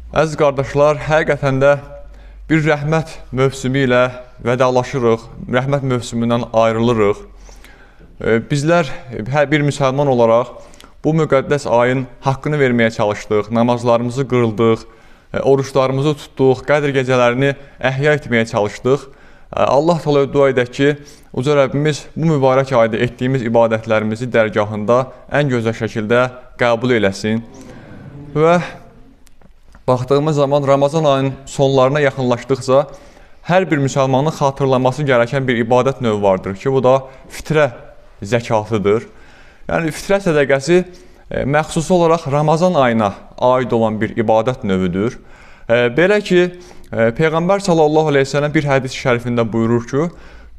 Əziz qardaşlar, həqiqətən də bir rəhmət mövsümü ilə vədalaşırıq, rəhmət mövsümündən ayrılırıq. Bizlər hər bir müsəlman olaraq bu müqəddəs ayın haqqını verməyə çalışdıq, namazlarımızı qıldıq, oruçlarımızı tutduq, qədr gecələrini əhya etməyə çalışdıq. Allah təala dua edək ki, Uca Rəbbimiz bu mübarək ayda etdiyimiz ibadətlərimizi dərgahında ən gözəl şəkildə qəbul eləsin. Və baxdığımız zaman Ramazan ayının sonlarına yaxınlaşdıqca hər bir müsəlmanın xatırlaması gerəkən bir ibadət növü vardır ki, bu da fitrə zəkatıdır. Yəni fitrə sədəqəsi məxsusi olaraq Ramazan ayına aid olan bir ibadət növüdür. Belə ki, Peyğəmbər sallallahu əleyhi və səlləm bir hədis şərifində buyurur ki,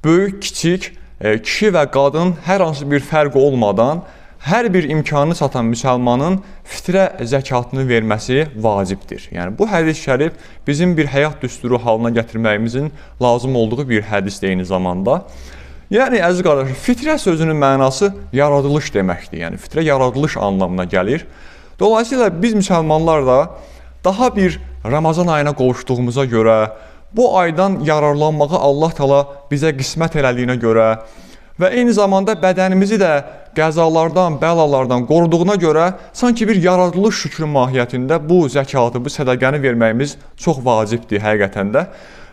böyük, kiçik, kişi və qadın hər hansı bir fərq olmadan hər bir imkanı çatan müsəlmanın fitrə zəkatını verməsi vacibdir. Yəni bu hədis şərif bizim bir həyat düsturu halına gətirməyimizin lazım olduğu bir hədisdir eyni zamanda. Yəni əziz qardaşlar, fitrə sözünün mənası yaradılış deməkdir. Yəni fitrə yaradılış anlamına gəlir. Dolayısıyla biz müsəlmanlar da daha bir Ramazan ayına qovuşduğumuza görə, bu aydan yararlanmağı Allah təala bizə qismət elədiyinə görə və eyni zamanda bədənimizi də qəzalardan, bəlalardan qoruduğuna görə sanki bir yaradılış şükrü mahiyyətində bu zəkatı, bu sədəqəni verməyimiz çox vacibdir həqiqətən də.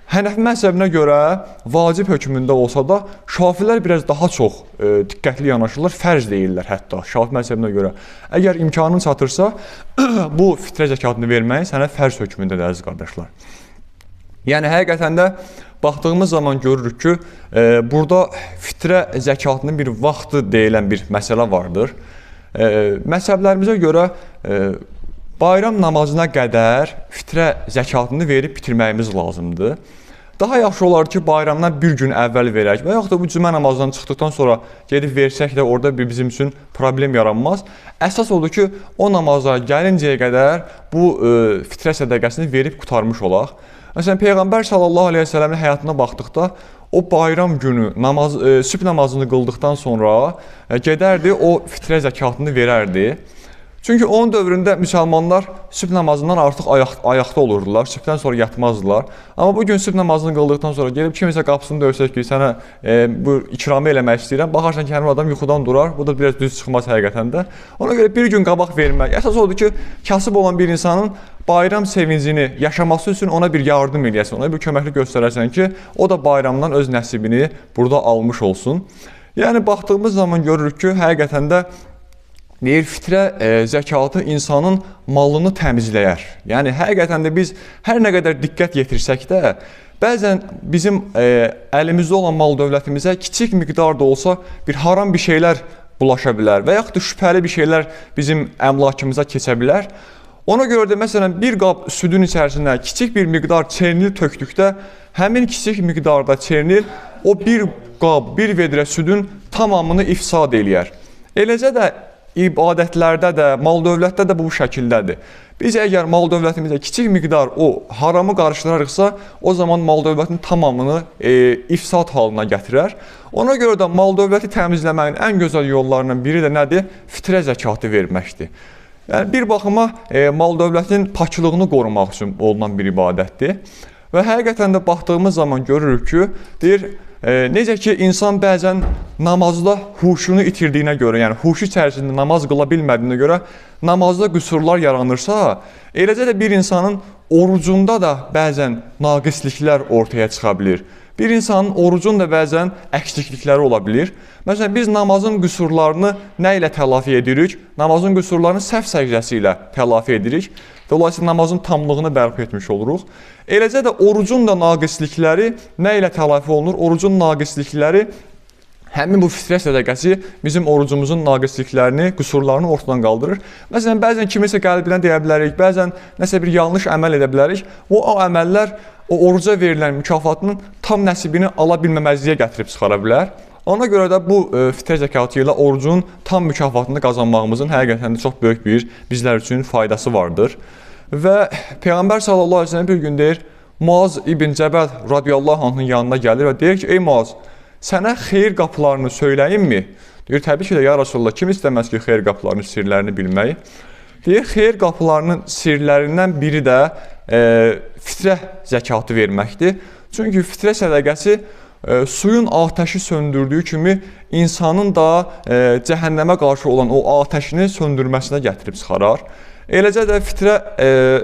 Hənəfi məzhəbinə görə vacib hökmündə olsa da şafilər biraz daha çox diqqətli yanaşırlar, fərz deyirlər hətta şafi məzhəbinə görə. Əgər imkanın çatırsa, bu fitrə zəkatını verməyin sənə fərz hökmündədir əziz qardaşlar. Yəni həqiqətən də baxdığımız zaman görürük ki, burada fitrə zəkatının bir vaxtı deyilən bir məsələ vardır. Məzhəblərimizə görə bayram namazına qədər fitrə zəkatını verib bitirməyimiz lazımdır. Daha yaxşı olar ki, bayramdan bir gün əvvəl verək və yaxud da bu cümə namazından çıxdıqdan sonra gedib versək də orada bizim üçün problem yaranmaz. Əsas odur ki, o namaza gəlincəyə qədər bu fitrə sədəqəsini verib qurtarmış olaq. Məsələn, Peyğəmbər sallallahu əleyhi və səlləmin həyatına baxdıqda o bayram günü sübh namazını qıldıqdan sonra gedərdi, o fitrə zəkatını verərdi. Çünki onun dövründə müsəlmanlar sübh namazından artıq ayaqda olurdular, sübhdən sonra yatmazdılar. Amma bugün sübh namazını qıldıqdan sonra gelib kimisə qapısını döysək ki, sənə bu ikramı eləmək istəyirəm, baxarsan ki, həmin adam yuxudan durar, bu da biraz düz çıxmaz həqiqətən də. Ona görə bir gün qabaq vermək. Əsas odur ki, kasıb olan bir insanın bayram sevincini yaşaması üçün ona bir yardım eləyəsən, ona bir köməklik göstərəsən ki, o da bayramdan öz nəsibini burada almış olsun. Yəni, baxdığımız zaman görürük ki, həqiqətən də fitrə zəkatı insanın malını təmizləyər. Yəni, həqiqətən də biz hər nə qədər diqqət yetirsək də, bəzən bizim əlimizdə olan mal dövlətimizə kiçik miqdarda olsa bir haram bir şeylər bulaşa bilər və yaxud da şübhəli bir şeylər bizim əmlakımıza keçə bilər. Ona görə də, məsələn, bir qab südün içərisində kiçik bir miqdar çernil tökdükdə, həmin kiçik miqdarda çernil o bir qab, bir vedrə südün tamamını ifsad eləyər. Eləcə də ibadətlərdə də, mal dövlətdə də bu şəkildədir. Biz əgər mal dövlətimizə kiçik miqdar o haramı qarışdırarıqsa, o zaman mal dövlətinin tamamını ifsad halına gətirər. Ona görə də mal dövləti təmizləməyin ən gözəl yollarından biri də nədir? Fitrə zəkatı verməkdir. Yəni, bir baxıma mal dövlətinin paklığını qorumaq üçün olunan bir ibadətdir. Və həqiqətən də baxdığımız zaman görürük ki, necə ki, insan bəzən namazda huşunu itirdiyinə görə, yəni huşu içərisində namaz qıla bilmədiyinə görə namazda qüsurlar yaranırsa, eləcə də bir insanın orucunda da bəzən naqisliklər ortaya çıxa bilir. Bir insanın orucunda bəzən əksiklikləri ola bilir. Məsələn, biz namazın qüsurlarını nə ilə tələfi edirik? Namazın qüsurlarını səhv səcdəsi ilə tələfi edirik. Dolayısıyla namazın tamlığını bərpa etmiş oluruq. Eləcə də orucun da naqislikləri nə ilə tələfi olunur? Orucun naqislikləri, həmin bu fitrə sədəqəsi bizim orucumuzun naqisliklərini, qüsurlarını ortadan qaldırır. Məsələn, bəzən kimisə qəlbinə deyə bilərik, bəzən nəsə bir yanlış əməl edə bilərik. O əməllər o oruca verilən mükafatının tam nəsibini ala bilməməzliyə gətirib çıxara bilər. Ona görə də bu fitrə zəkatı ilə orucun tam mükafatını qazanmağımızın həqiqətən də çox böyük bir bizlər üçün faydası vardır. Və Peyğəmbər sallallahu əleyhi və səlləm bir gün deyir, Muaz ibn Cəbəl radiyallahu anh'ın yanına gəlir və deyir ki, ey Muaz, sənə xeyir qapılarını söyləyim mi? Deyir, təbii ki də, ya Rasulullah, kim istəməz ki, xeyir qapılarının sirlərini bilməyi? Deyir, xeyir qapılarının sirlərindən biri də fitrə zəkatı verməkdir. Çünki fitrə sədəqəsi suyun atəşi söndürdüyü kimi insanın da cəhənnəmə qarşı olan o atəşini söndürməsinə gətirib çıxarar. Eləcə də fitrə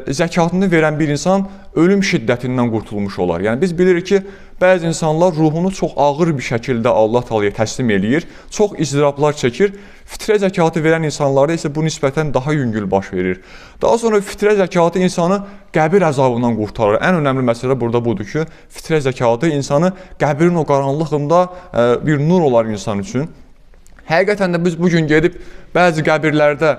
zəkatını verən bir insan ölüm şiddətindən qurtulmuş olar. Yəni biz bilirik ki, bəzi insanlar ruhunu çox ağır bir şəkildə Allah Taalaya təslim eləyir, çox izdirablar çəkir. Fitrə zəkatı verən insanlarda isə bu nisbətən daha yüngül baş verir. Daha sonra fitrə zəkatı insanı qəbir əzabından qurtarır. Ən önəmli məsələ burada budur ki, fitrə zəkatı insanı qəbrin o qaranlığında bir nur olar insan üçün. Həqiqətən də biz bugün gedib bəzi qəbirlərdə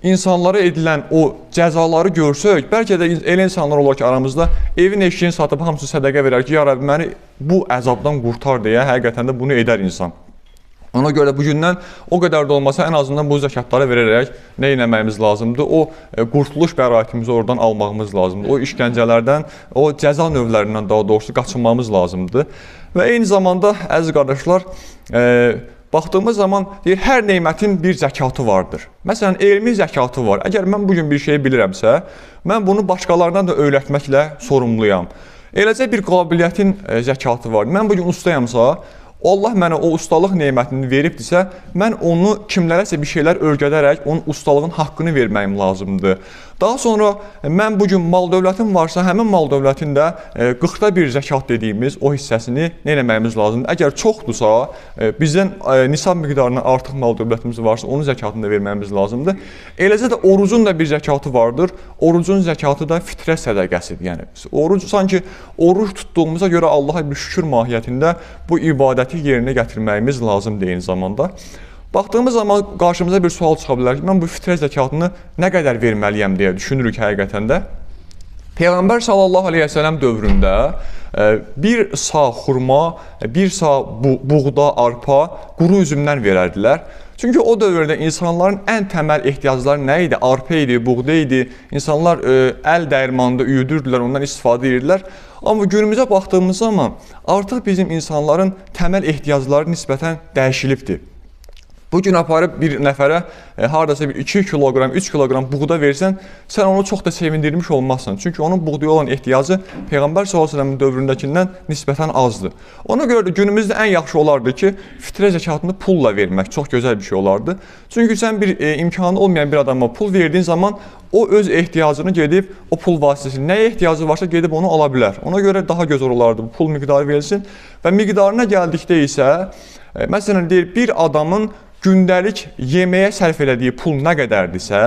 insanlara edilən o cəzaları görsək, bəlkə də elə insanlar olar ki, aramızda evin eşiyini satıb hamısı sədəqə verər ki, ya Rabbi, məni bu əzabdan qurtar deyə həqiqətən də bunu edər insan. Ona görə bugündən o qədər də olmasa ən azından bu zəkatları verərək nə etməyimiz lazımdır? O qurtuluş bəraətimizi oradan almağımız lazımdır. O işgəncələrdən, o cəza növlərindən daha doğrusu qaçınmamız lazımdır. Və eyni zamanda əziz qardaşlar, baxdığımız zaman deyir, hər nemətin bir zəkatı vardır. Məsələn, elmi zəkatı var. Əgər mən bugün bir şeyi bilirəmsə, mən bunu başqalarına da öyrətməklə sorumluyam. Eləcə bir qabiliyyətin zəkatı var. Mən bugün ustayamsa, Allah mənə o ustalıq nemətini veribdirsə, mən onu kimlərəsə bir şeylər öyrədərək onun ustalığın haqqını verməyim lazımdır. Daha sonra mən bugün mal dövlətim varsa, həmin mal dövlətin də 40'da bir zəkat dediyimiz o hissəsini nə etməyimiz lazımdır. Əgər çoxdursa, bizdən nisab miqdarından artıq mal dövlətimiz varsa, onun zəkatını da verməyimiz lazımdır. Eləcə də orucun da bir zəkatı vardır. Orucun zəkatı da fitrə sədəqəsidir. Yəni oruc sanki oruc tutduğumuza görə Allaha bir şükür mahiyyətində bu ibadəti yerinə gətirməyimiz lazımdır eyni zamanda. Baxdığımız zaman qarşımıza bir sual çıxa bilər ki, mən bu fitrə zəkatını nə qədər verməliyəm deyə düşünürük həqiqətən də. Peyğəmbər sallallahu aleyhi və səlləm dövründə bir sağ xurma, bir sağ buğda, arpa, quru üzümdən verərdilər. Çünki o dövrdə insanların ən təməl ehtiyacları nə idi? Arpa idi, buğda idi. İnsanlar əl dəyirmanında üyüdürdülər, ondan istifadə edirdilər. Amma günümüzə baxdığımız zaman artıq bizim insanların təməl ehtiyacları nisbətən dəyişilibdir. Bugün aparıb bir nəfərə haradasa bir 2 kiloqram, 3 kiloqram buğda versən, sən onu çox da sevindirmiş olmazsan. Çünki onun buğdaya olan ehtiyacı Peyğəmbər s.ə.v dövründəkindən nisbətən azdır. Ona görə də günümüzdə ən yaxşı olardı ki, fitrə zəkatını pulla vermək çox gözəl bir şey olardı. Çünki sən bir imkanı olmayan bir adama pul verdiyin zaman o öz ehtiyacını gedib, o pul vasitəsilə nəyə ehtiyacı varsa gedib onu ala bilər. Ona görə daha gözəl olardı bu pul miqdarı verilsin və miqdarına gəldikdə isə, məsələn deyir, bir adamın gündəlik yeməyə sərf elədiyi pul nə qədərdirsə,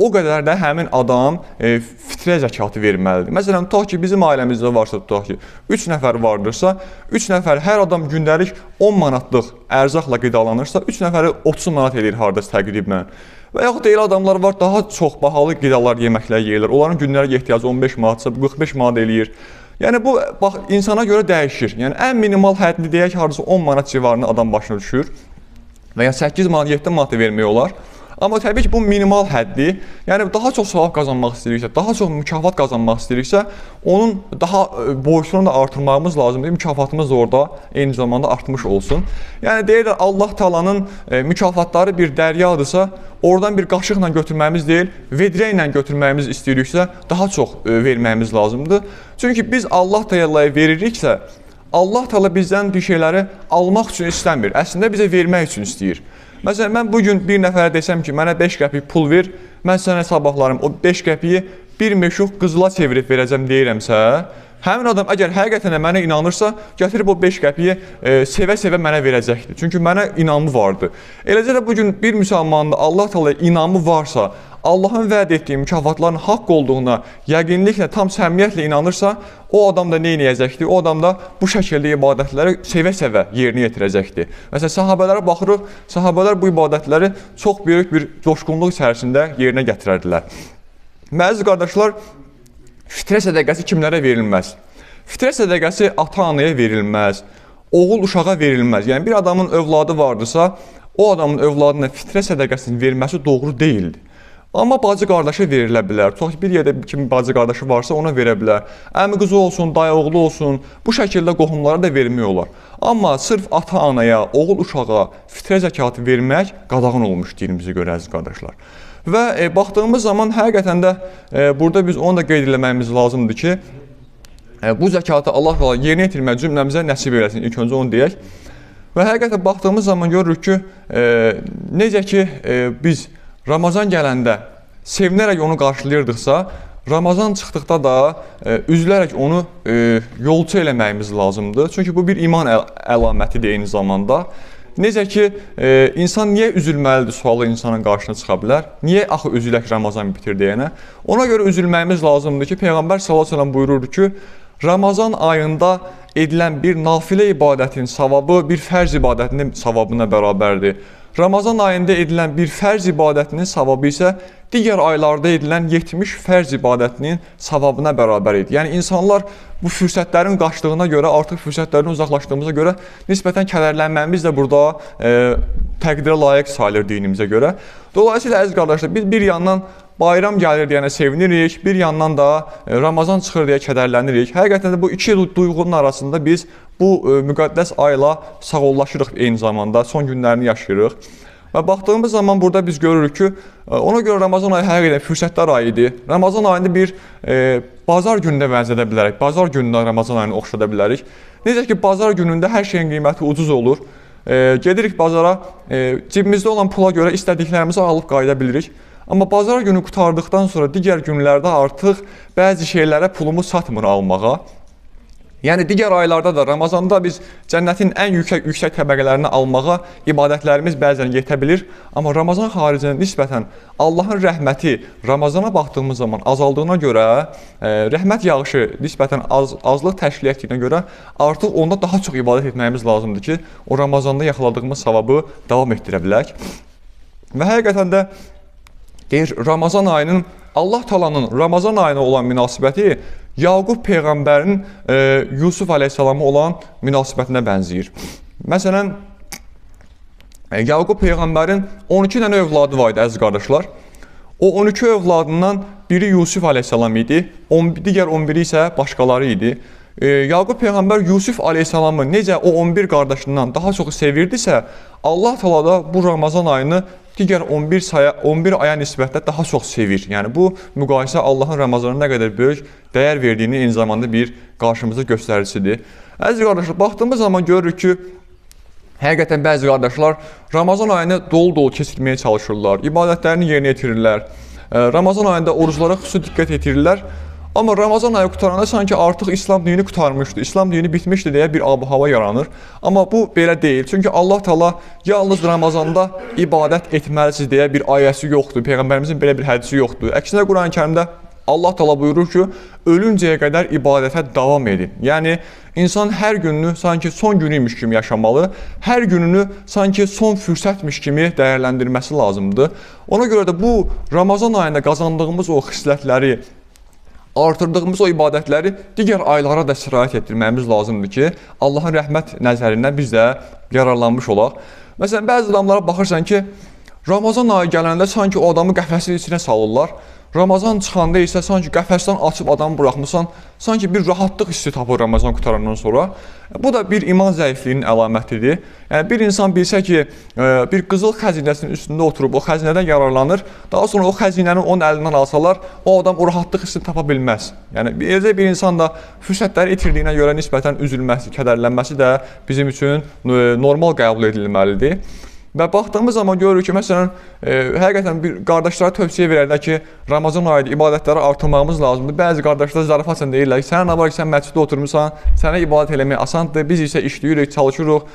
o qədər də həmin adam fitrə zəkatı verməlidir. Məsələn, tutaq ki, bizim ailəmizdə varsa, tutaq ki, 3 nəfər vardırsa, 3 nəfər hər adam gündəlik 10 manatlıq ərzaqla qidalanırsa, 3 nəfəri 30 manat eləyir hardasa təqribən. Və yaxud da elə adamlar var, daha çox bahalı qidalar, yeməklər yeyirlər. Onların gündəlik ehtiyacı 15 manatsa, 45 manat eləyir. Yəni bu, bax, insana görə dəyişir. Yəni ən minimal hədli deyək, hardasa 10 manat civarında adam başına düşür. Və ya 8 manat, 7 manat vermək olar. Amma təbii ki, bu minimal həddi, yəni daha çox savab qazanmaq istəyiriksə, daha çox mükafat qazanmaq istəyiriksə, onun daha boyutunu da artırmağımız lazımdır. Mükafatımız da orada eyni zamanda artmış olsun. Yəni deyirlər, Allah Taalanın mükafatları bir dəryadırsa, oradan bir qaşıqla götürməyimiz deyil, vedrə ilə götürməyimiz istəyiriksə, daha çox verməyimiz lazımdır. Çünki biz Allah Taalaya veririksə, Allah Taala bizdən bir şeyləri almaq üçün istəmir, əslində bizə vermək üçün istəyir. Məsələn, mən bugün bir nəfərə desəm ki, mənə 5 qəpik pul ver, mən sənə sabahlarım o 5 qəpiyi bir meşux qızıla çevirib verəcəm deyirəmsə, həmin adam əgər həqiqətən mənə inanırsa, gətirib o 5 qəpiyi sevə-sevə mənə verəcəkdir. Çünki mənə inamı vardır. Eləcə də bugün bir müsəlmanın Allah Taalaya inamı varsa, Allahın vəd etdiyi mükafatların haqq olduğuna yəqinliklə, tam səmimiyyətlə inanırsa, o adam da nə edəcəkdir? O adam da bu şəkildə ibadətləri sevə-sevə yerinə yetirəcəkdir. Məsələn, sahabələrə baxırıq, sahabələr bu ibadətləri çox böyük bir coşqunluq içərisində yerinə gətirərdilər. Məziz qardaşlar, fitrə sədəqəsi kimlərə verilməz? Fitrə sədəqəsi ata-anaya verilməz, oğul uşağa verilməz. Yəni, bir adamın övladı vardırsa, o adamın övladına fitrə sədəqəsini verməsi doğru deyildir. Amma bacı qardaşa verilə bilər. Tutaq ki, bir yerdə kimi bacı qardaşı varsa ona verə bilər. Əmi qızı olsun, dayı oğlu olsun, bu şəkildə qohumlara da vermək olar. Amma sırf ata-anaya, oğul uşağa fitrə zəkatı vermək qadağan olmuş dinimizə görə əziz qardaşlar. Və baxdığımız zaman həqiqətən də burada biz onu da qeyd etməyimiz lazımdır ki, bu zəkatı Allah Teala yerinə yetirmək cümləmizə nəsib eləsin. İlk öncə onu deyək. Və həqiqətən baxdığımız zaman görürük ki, necə ki biz Ramazan gələndə sevinərək onu qarşılayırdıqsa, Ramazan çıxdıqda da üzülərək onu yolçu eləməyimiz lazımdır. Çünki bu bir iman əlamətidir eyni zamanda. Necə ki, insan niyə üzülməlidir sualı insanın qarşısına çıxa bilər? Niyə axı üzülək Ramazan bitir deyənə? Ona görə üzülməyimiz lazımdır ki, Peyğəmbər sallallahu əleyhi və səlləm buyururdu ki, Ramazan ayında edilən bir nafilə ibadətin savabı bir fərz ibadətinin savabına bərabərdir. Ramazan ayında edilən bir fərz ibadətinin savabı isə digər aylarda edilən 70 fərz ibadətinin savabına bərabər idi. Yəni, insanlar bu fürsətlərin qaçdığına görə, artıq fürsətlərin uzaqlaşdığımıza görə nisbətən kədərlənməmiz də burada təqdirə layiq sayılır dinimizə görə. Dolayısıyla, əziz qardaşlar, biz bir yandan bayram gəlir deyənə sevinirik, bir yandan da Ramazan çıxır deyə kədərlənirik. Həqiqətən də bu iki duyğunun arasında biz bu müqəddəs ayla sağollaşırıq eyni zamanda, son günlərini yaşayırıq. Və baxdığımız zaman burada biz görürük ki, ona görə Ramazan ayı həqiqətən fürsətlər ayıdır. Ramazan ayını bir bazar günündə bənzədə bilərik, bazar günündə Ramazan ayını oxşada bilərik. Necə ki, bazar günündə hər şeyin qiyməti ucuz olur. Gedirik bazara, cibimizdə olan pula görə istədiklərimizi alıb qayıda bilirik. Amma bazar günü qutardıqdan sonra digər günlərdə artıq bəzi şeylərə pulumuz çatmır almağa. Yəni, digər aylarda da Ramazanda biz cənnətin ən yüksək təbəqələrini almağa ibadətlərimiz bəzən yetə bilir. Amma Ramazan xaricində nisbətən Allahın rəhməti Ramazana baxdığımız zaman azaldığına görə, rəhmət yağışı nisbətən azlıq təşkil etdiyinə görə artıq onda daha çox ibadət etməyimiz lazımdır ki, o Ramazanda yaxaladığımız savabı davam etdirə bilək. Və həqiqətən də deyir, Ramazan ayının, Allah Taalanın Ramazan ayına olan münasibəti Yaqub Peyğəmbərin Yusuf Aleyhisselam'a olan münasibətinə bənzəyir. Məsələn, Yaqub Peyğəmbərin 12 dənə övladı var idi, əziz qardaşlar. O 12 övladından biri Yusuf Aleyhisselam idi, digər 11-i isə başqaları idi. Yaqub Peyğəmbər Yusuf Aleyhisselamı necə o 11 qardaşından daha çox sevirdisə, Allah Taala da bu Ramazan ayını digər 11 aya nisbətdə daha çox sevir. Yəni, bu müqayisə Allahın Ramazana nə qədər böyük dəyər verdiyini eyni zamanda bir qarşımıza göstəricisidir. Əziz qardaşlar, baxdığımız zaman görürük ki, həqiqətən bəzi qardaşlar Ramazan ayını dolu-dolu keçirməyə çalışırlar, ibadətlərini yerinə yetirirlər, Ramazan ayında oruclara xüsusi diqqət yetirirlər. Amma Ramazan ayı qutaranda sanki artıq İslam dini qutarmışdı, İslam dini bitmişdi deyə bir ab-hava yaranır. Amma bu belə deyil. Çünki Allah Taala yalnız Ramazanda ibadət etməlisiniz deyə bir ayəsi yoxdur. Peyğəmbərimizin belə bir hədisi yoxdur. Əksinə Qurani-Kərimdə Allah Taala buyurur ki, ölüncəyə qədər ibadətə davam edin. Yəni, insan hər gününü sanki son günüymüş kimi yaşamalı, hər gününü sanki son fürsətmiş kimi dəyərləndirməsi lazımdır. Ona görə də bu Ramazan ayında qazandığımız o xislətləri, artırdığımız o ibadətləri digər aylara da sirayət etdirməyimiz lazımdır ki, Allahın rəhmət nəzərindən biz də yararlanmış olaq. Məsələn, bəzi adamlara baxırsan ki, Ramazan ayı gələndə sanki o adamı qəfəsin içinə salırlar. Ramazan çıxanda isə sanki qəfəsdən açıb adamı buraxmısan, sanki bir rahatlıq hissi tapır Ramazan qutarandan sonra. Bu da bir iman zəifliyinin əlamətidir. Yəni, bir insan bilsə ki, bir qızıl xəzinəsinin üstündə oturub o xəzinədən yararlanır, daha sonra o xəzinəni onun əlindən alsalar, o adam o rahatlıq hissini tapa bilməz. Yəni, bir insan da fürsətləri itirdiyinə görə nisbətən üzülməsi, kədərlənməsi də bizim üçün normal qəbul edilməlidir. Və baxdığımız zaman görürük ki, məsələn, həqiqətən bir qardaşlara tövsiyə verərlər ki, Ramazan ayında ibadətləri artırmağımız lazımdır. Bəzi qardaşlar zarafatla deyirlər ki, sənə nə var ki, sən məsciddə oturmuşsan, sənə ibadət eləmək asandır, biz isə işləyirik, çalışırıq,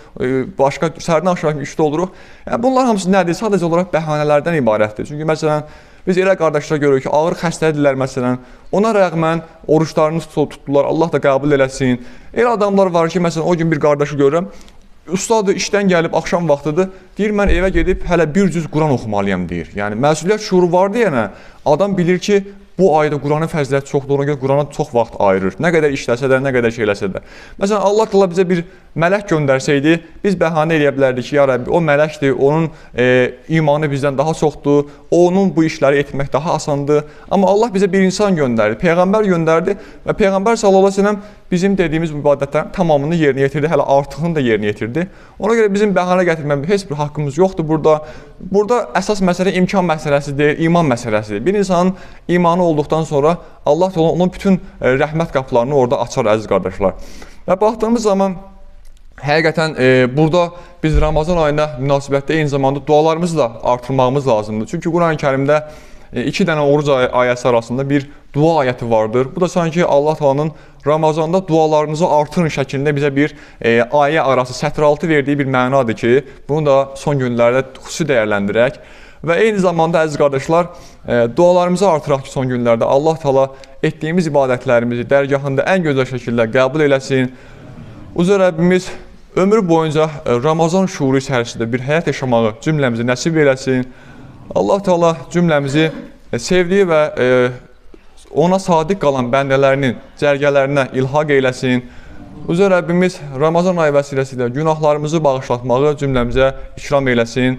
başqa səhərdən aşağı işdə oluruq. Yəni, bunlar hamısı nədir? Sadəcə olaraq bəhanələrdən ibarətdir. Çünki, məsələn, biz elə qardaşlar görürük ki, ağır xəstədirlər, məsələn, ona rəğmən oruçlarını tutdular, Allah da qəbul eləsin. Elə adamlar var ki, məsələn, o gün bir qardaşı görürəm, ustadı işdən gəlib, axşam vaxtıdır, deyir, mən evə gedib hələ bir cüz Quran oxumalıyam, deyir. Yəni, məsuliyyət şuuru var deyənə, adam bilir ki, bu ayda Quranın fəziləti çoxdur, ona görə Qurana çox vaxt ayırır. Nə qədər işləsə də, nə qədər şey eləsə də. Məsələn, Allah Taala bizə bir mələk göndərsəydi, biz bəhanə eləyə bilərdik ki, ya Rəbbi, o mələkdir, onun imanı bizdən daha çoxdur, onun bu işləri etmək daha asandır. Amma Allah bizə bir insan göndərdi, Peyğəmbər göndərdi və Peyğəmbər sallallahu əleyhi və səlləm bizim dediyimiz ibadətlərin tamamını yerinə yetirdi, hələ artığını da yerinə yetirdi. Ona görə bizim bəhanə gətirmək heç bir haqqımız yoxdur burada. Burada əsas məsələ imkan məsələsi deyil, iman məsələsidir. Bir insanın imanı olduqdan sonra Allah da onun bütün rəhmət qapılarını orada açar, əziz qardaşlar. Və baxdığımız zaman həqiqətən burada biz Ramazan ayına münasibətdə eyni zamanda dualarımızı da artırmağımız lazımdır. Çünki Quran-ı Kərimdə 2 dənə oruc ayəsi arasında bir dua ayəti vardır. Bu da sanki Allah Taala'nın Ramazanda dualarınızı artırın şəklində bizə bir ayə arası sətraltı verdiyi bir mənadır ki, bunu da son günlərdə xüsusi dəyərləndirək. Və eyni zamanda əziz qardaşlar, dualarımızı artıraq ki, son günlərdə Allah Taala etdiyimiz ibadətlərimizi dərgahında ən gözəl şəkildə qəbul eləsin. Uca Rəbbimiz ömür boyunca Ramazan şuuru içərisində bir həyat yaşamağı cümləmizi nəsib eləsin. Allah Taala cümləmizi sevdiyi və ona sadiq qalan bəndələrinin cərgələrinə ilhaq eyləsin. Uca Rəbbimiz Ramazan ayı vəsiləsi ilə günahlarımızı bağışlatmağı cümləmizə ikram eyləsin.